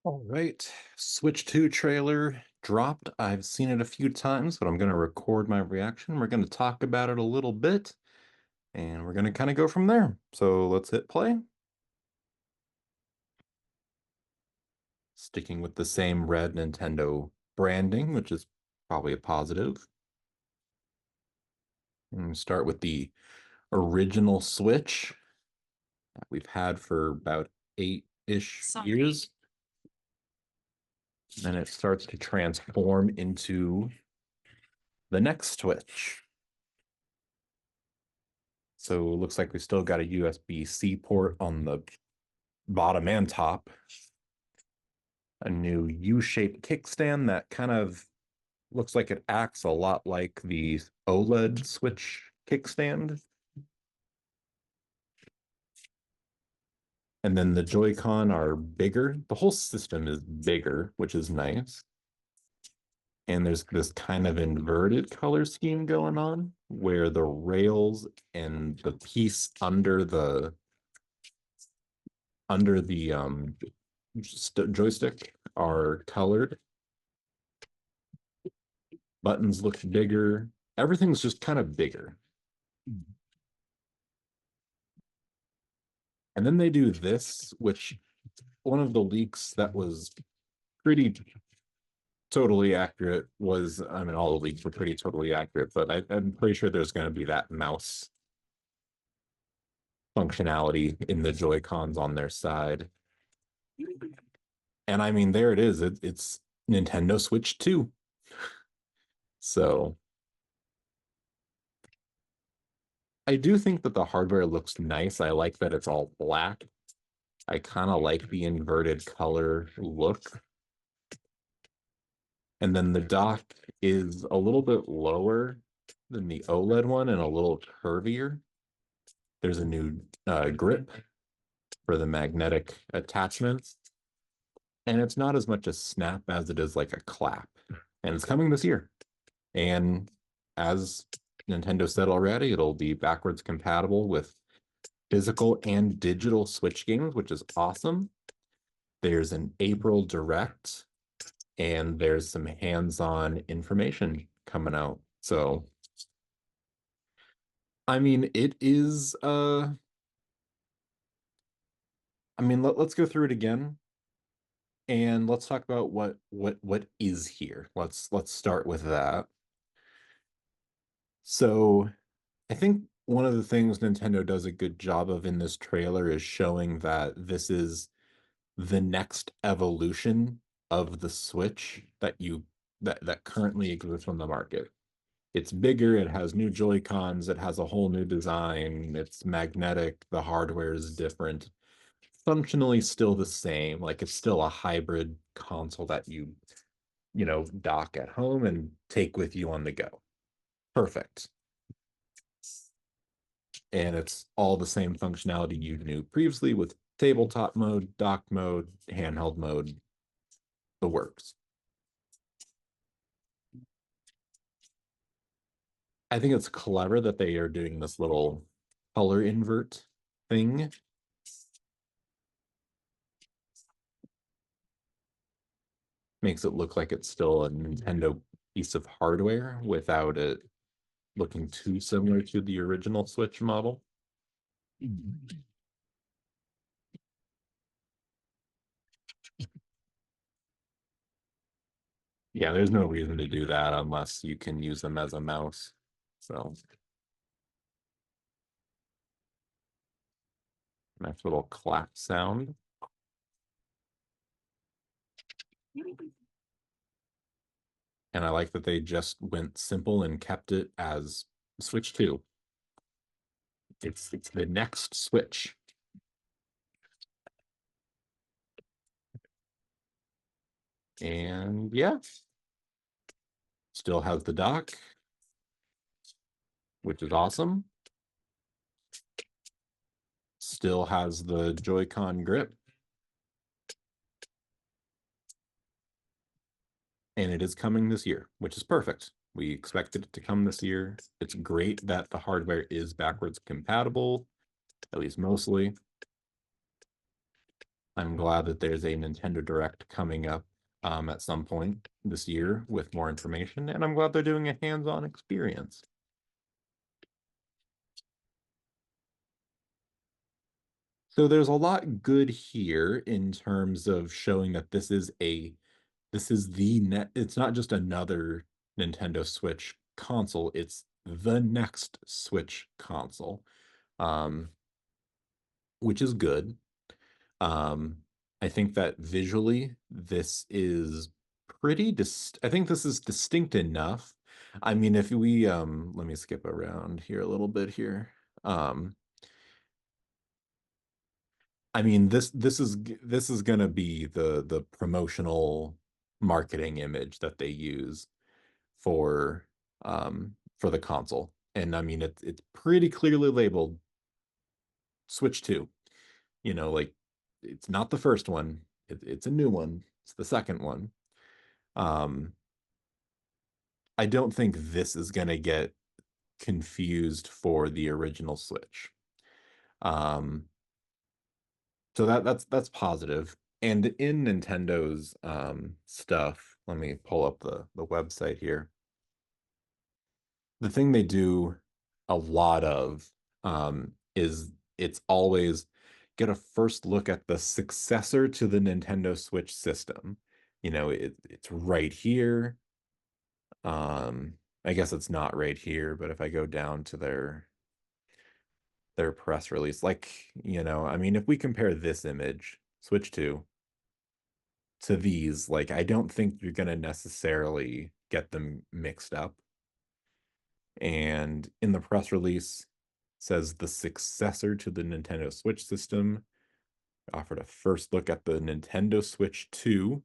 All right, Switch 2 trailer dropped. I've seen it a few times, but I'm going to record my reaction. We're going to talk about it a little bit, and we're going to kind of go from there. So let's hit play. Sticking with the same red Nintendo branding, which is probably a positive. And start with the original Switch that we've had for about 8-ish years. Then it starts to transform into the next Switch. So it looks like we still got a USB-C port on the bottom and top. A new U-shaped kickstand that kind of looks like it acts a lot like the OLED Switch kickstand. And then the Joy-Con are bigger. The whole system is bigger, which is nice. And there's this kind of inverted color scheme going on where the rails and the piece under the joystick are colored. Buttons look bigger. Everything's just kind of bigger. And then they do this, which one of the leaks that was pretty totally accurate was, I mean, all the leaks were pretty totally accurate, but I'm pretty sure there's going to be that mouse functionality in the Joy-Cons on their side. And I mean, there it is. It's Nintendo Switch 2. So I do think that the hardware looks nice. I like that it's all black. I kind of like the inverted color look. And then the dock is a little bit lower than the OLED one and a little curvier. There's a new grip for the magnetic attachments. And it's not as much a snap as it is like a clap. And it's coming this year. And as Nintendo said already, it'll be backwards compatible with physical and digital Switch games, which is awesome. There's an April Direct, and there's some hands-on information coming out. So, I mean, it is I mean, let's go through it again and let's talk about what is here. Let's start with that. So, I think one of the things Nintendo does a good job of in this trailer is showing that this is the next evolution of the Switch that currently exists on the market. It's bigger, it has new Joy-Cons, it has a whole new design, it's magnetic, the hardware is different. Functionally still the same, like it's still a hybrid console that you dock at home and take with you on the go. Perfect. And it's all the same functionality you knew previously with tabletop mode, dock mode, handheld mode, the works. I think it's clever that they are doing this little color invert thing. Makes it look like it's still a Nintendo piece of hardware without it looking too similar to the original Switch model. Yeah, there's no reason to do that unless you can use them as a mouse. So nice little clap sound. And I like that they just went simple and kept it as Switch 2. It's the next Switch. And yeah, still has the dock, which is awesome. Still has the Joy-Con grip. And it is coming this year, which is perfect. We expected it to come this year. It's great that the hardware is backwards compatible, at least mostly. I'm glad that there's a Nintendo Direct coming up at some point this year with more information, and I'm glad they're doing a hands-on experience. So there's a lot good here in terms of showing that this is the net. It's not just another Nintendo Switch console, it's the next Switch console, um, which is good. Um, I think that visually, this is I think this is distinct enough. I mean, if we let me skip around here a little bit here. Um, I mean, this is gonna be the promotional marketing image that they use for the console. And I mean, it's pretty clearly labeled Switch 2. You know, like it's not the first one. It's a new one. It's the second one. Um, I don't think this is gonna get confused for the original Switch. Um, so that's positive. And in Nintendo's stuff, let me pull up the website here. The thing they do a lot of is it's always get a first look at the successor to the Nintendo Switch system. You know, it's right here. I guess it's not right here, but if I go down to their press release, like, you know, I mean, if we compare this image, Switch 2, to these, like, I don't think you're gonna necessarily get them mixed up. And in the press release says the successor to the Nintendo Switch system offered a first look at the Nintendo Switch 2.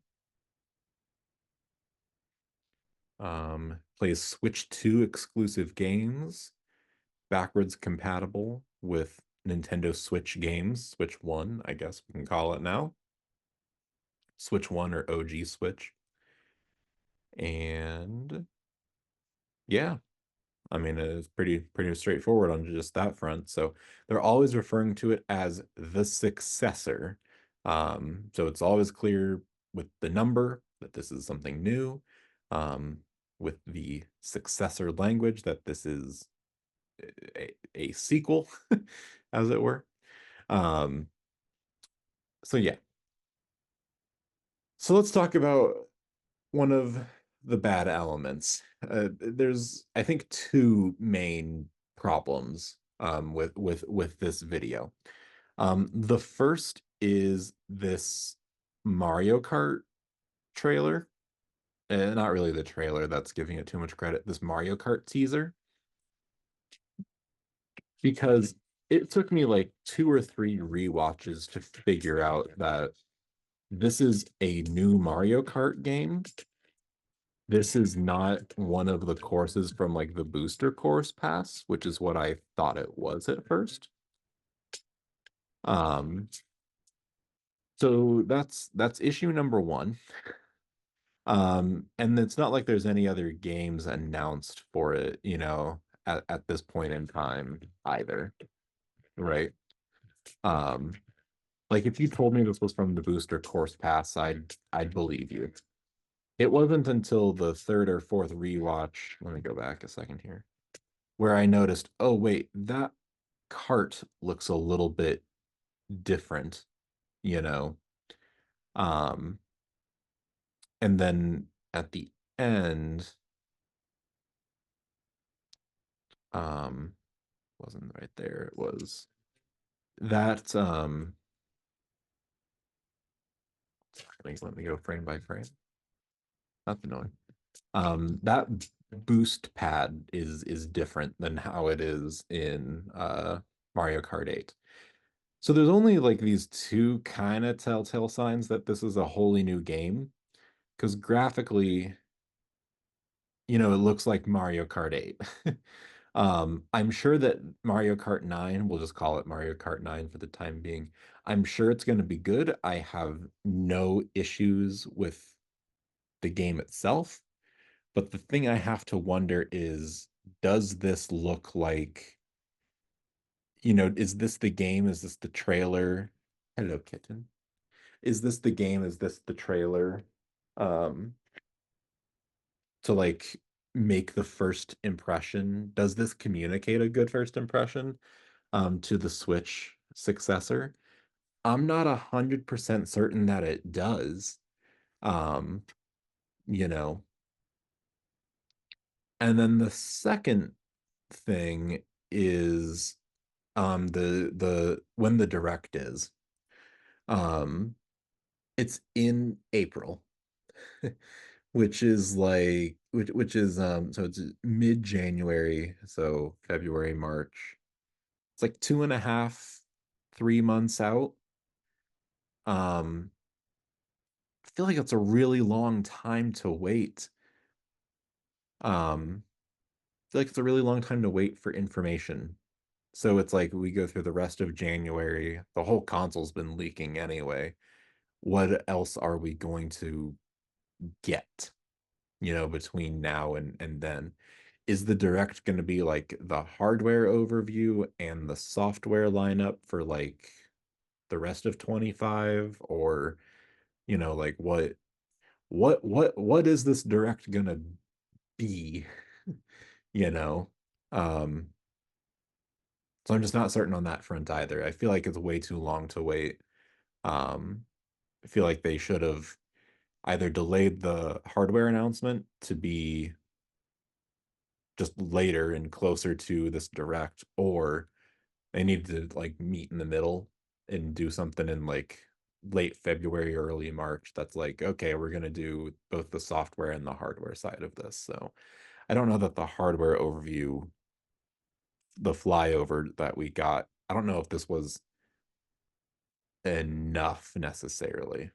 Plays Switch 2 exclusive games, backwards compatible with Nintendo Switch games, Switch 1, I guess we can call it now. Switch 1 or OG Switch. And yeah, I mean, it's pretty straightforward on just that front. So they're always referring to it as the successor. So it's always clear with the number that this is something new, with the successor language that this is a sequel, as it were. Um, so yeah. So let's talk about one of the bad elements. There's, I think, two main problems with this video. The first is this Mario Kart trailer. Not really the trailer that's giving it too much credit. This Mario Kart teaser, because it took me like two or three rewatches to figure out that this is a new Mario Kart game. This is not one of the courses from like the booster course pass, which is what I thought it was at first. Um, so that's issue number one. And it's not like there's any other games announced for it, you know, at this point in time either, right? Um, like if you told me this was from the booster course pass, I'd believe you. It wasn't until the third or fourth rewatch, let me go back a second here, where I noticed, oh wait, that cart looks a little bit different, you know. Um, and then at the end, um, wasn't right there. It was that let me go frame by frame. That's annoying. That boost pad is different than how it is in Mario Kart 8. So there's only like these two kind of telltale signs that this is a wholly new game. Because graphically, you know, it looks like Mario Kart 8. I'm sure that Mario Kart 9, we'll just call it Mario Kart 9 for the time being. I'm sure it's going to be good. I have no issues with the game itself. But the thing I have to wonder is, does this look like, you know, is this the game? Is this the trailer? Hello, kitten. is this the game? Is this the trailer? Um, to like make the first impression? Does this communicate a good first impression to the Switch successor? I'm not 100% certain that it does. Um, you know, and then the second thing is the when the direct is. Um, it's in April, which is which is so it's mid-January, so February, March. It's like 2.5, 3 months out. Um, I feel like it's a really long time to wait. I feel like it's a really long time to wait for information. So it's like we go through the rest of January. The whole console's been leaking anyway. What else are we going to get, between now and then? Is the direct going to be like the hardware overview and the software lineup for like the rest of 25? Or, like what is this direct gonna be? You know? Um, so I'm just not certain on that front either. I feel like it's way too long to wait. Um, I feel like they should have either delayed the hardware announcement to be just later and closer to this direct, or they need to like meet in the middle and do something in like late February, early March. That's like, okay, we're gonna do both the software and the hardware side of this. So I don't know that the hardware overview, the flyover that we got, I don't know if this was enough necessarily.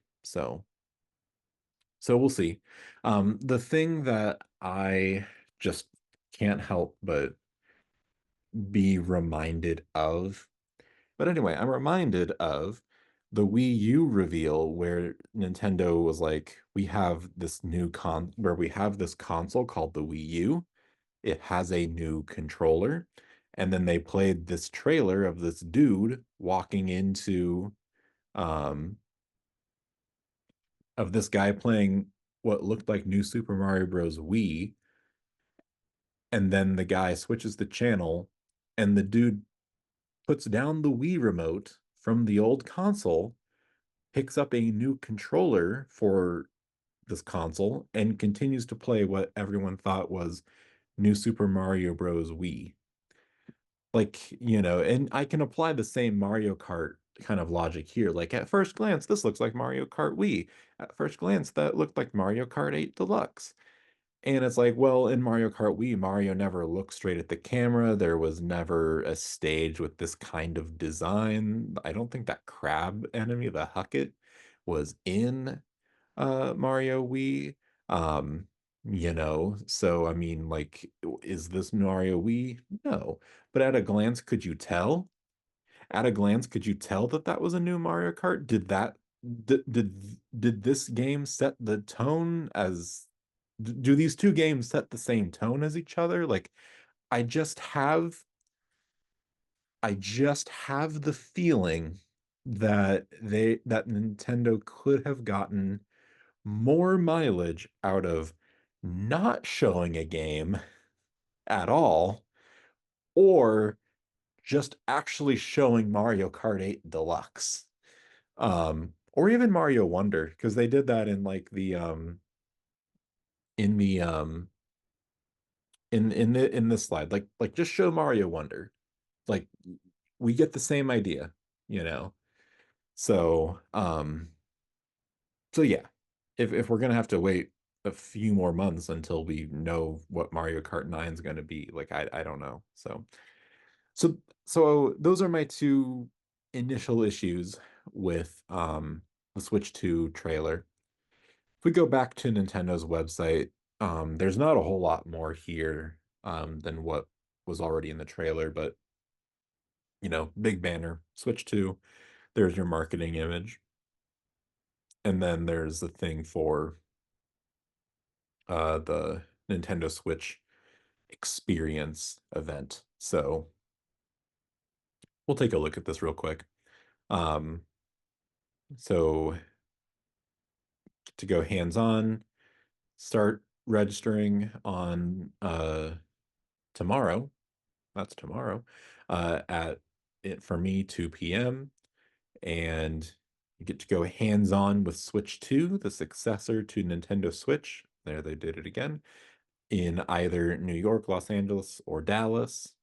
So we'll see. The thing that I just can't help but be reminded of. But anyway, I'm reminded of the Wii U reveal where Nintendo was like, we have this where we have this console called the Wii U. It has a new controller. And then they played this trailer of this dude walking into um of this guy playing what looked like New Super Mario Bros. Wii. And then the guy switches the channel and the dude puts down the Wii remote from the old console, picks up a new controller for this console, and continues to play what everyone thought was New Super Mario Bros. Wii. Like, and I can apply the same Mario Kart kind of logic here. Like, at first glance, this looks like Mario Kart Wii. At first glance, that looked like Mario Kart 8 Deluxe. And it's like, well, in Mario Kart Wii, Mario never looked straight at the camera. There was never a stage with this kind of design. I don't think that crab enemy, the Huckit, was in Mario Wii. Um, so I mean, like, is this Mario Wii? No. But at a glance, could you tell? At a glance, could you tell that that was a new Mario Kart? Did this game set the tone as do these two games set the same tone as each other? Like, I just have I just have the feeling that Nintendo could have gotten more mileage out of not showing a game at all, or just actually showing Mario Kart 8 Deluxe. Or even Mario Wonder, because they did that in like in the in this slide. Like just show Mario Wonder. Like we get the same idea, you know. So so yeah. If we're gonna have to wait a few more months until we know what Mario Kart 9 is gonna be, like I don't know. So those are my two initial issues with the Switch 2 trailer. If we go back to Nintendo's website, there's not a whole lot more here than what was already in the trailer, but big banner, Switch 2, there's your marketing image. And then there's the thing for the Nintendo Switch Experience event. So we'll take a look at this real quick. Um, so to go hands-on, start registering on tomorrow. That's tomorrow. At it for me 2 p.m. and you get to go hands-on with Switch 2, the successor to Nintendo Switch. There they did it again in either New York, Los Angeles, or Dallas.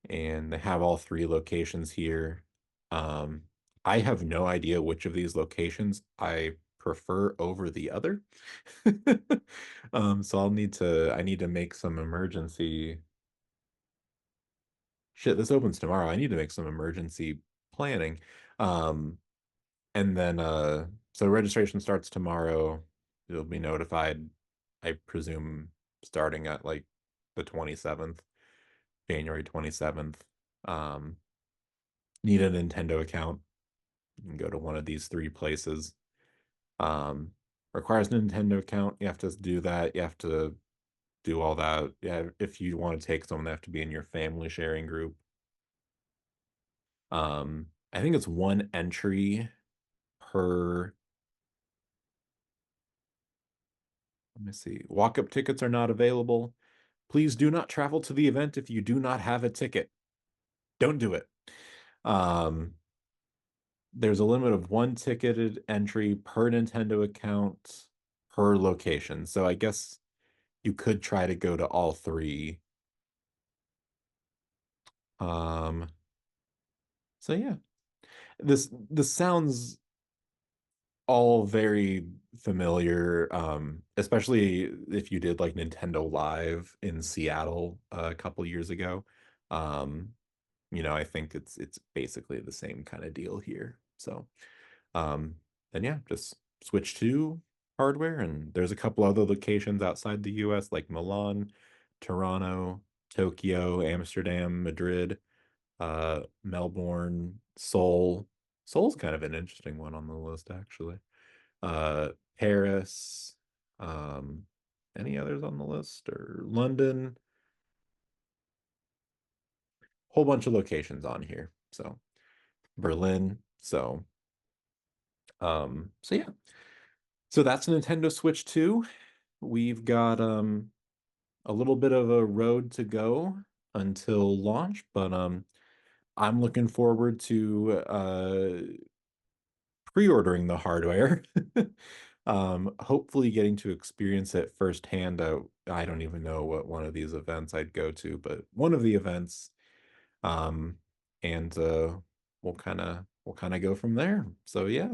And they have all three locations here. Um, I have no idea which of these locations I prefer over the other. So I need to make some emergency shit. This opens tomorrow. I need to make some emergency planning. Um, and then so registration starts tomorrow. You'll be notified, I presume, starting at like the 27th, January 27th. Um, need a Nintendo account. You can go to one of these three places. Um, requires a Nintendo account. You have to do that. You have to do all that. Yeah, if you want to take someone, they have to be in your family sharing group. I think it's one entry per. Let me see. Walk-up tickets are not available. Please do not travel to the event if you do not have a ticket. Don't do it. Um, there's a limit of one ticketed entry per Nintendo account per location. So I guess you could try to go to all three. Um, so yeah, this sounds all very familiar, especially if you did like Nintendo Live in Seattle a couple years ago. Um, I think it's basically the same kind of deal here. So, then yeah, just switch to hardware, and there's a couple other locations outside the US like Milan, Toronto, Tokyo, Amsterdam, Madrid, Melbourne, Seoul. Seoul's kind of an interesting one on the list, actually. Paris, um, any others on the list, or London? Whole bunch of locations on here. So Berlin. So yeah. So that's Nintendo Switch 2. We've got a little bit of a road to go until launch, but I'm looking forward to pre-ordering the hardware. Hopefully getting to experience it firsthand. I don't even know what one of these events I'd go to, but one of the events. Um, and we'll kind of go from there. So yeah.